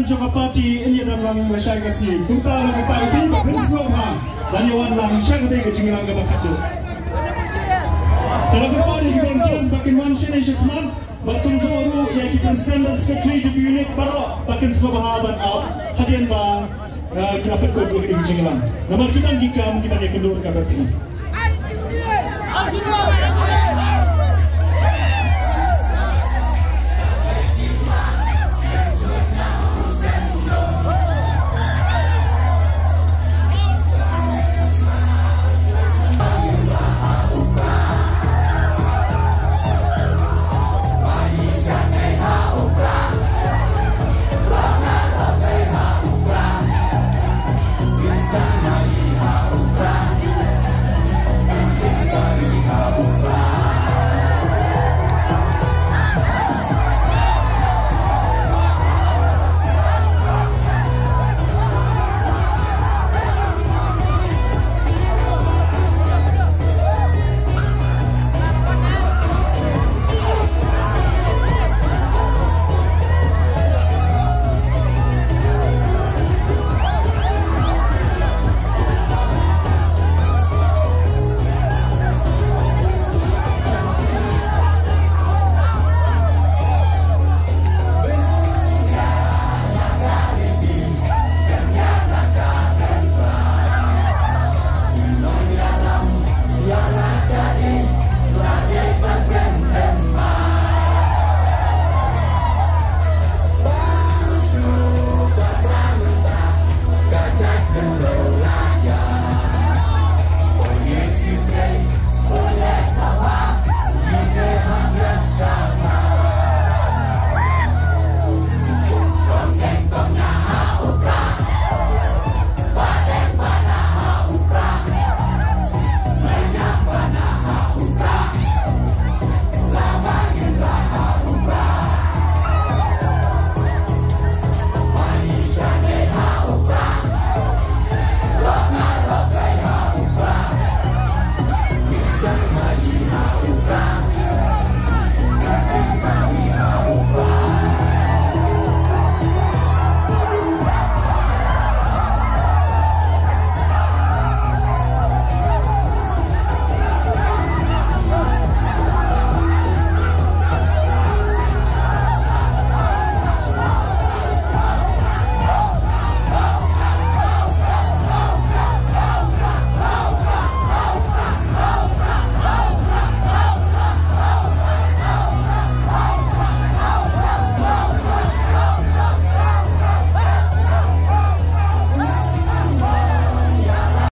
President Jokapati ini dalam Malaysia kasih. Kita lebih pagi prinsip ha dan yawan lang siya ketika jingilang kabakado. Dalam kepala kita kes bakin wan sini syekman bakin juru ya kita President Secretary of Unit baru bakin semua bahaban out hadian ba kenapa kau di jingilang. Nomor kita gikam kita dia kendur kabati. Ukra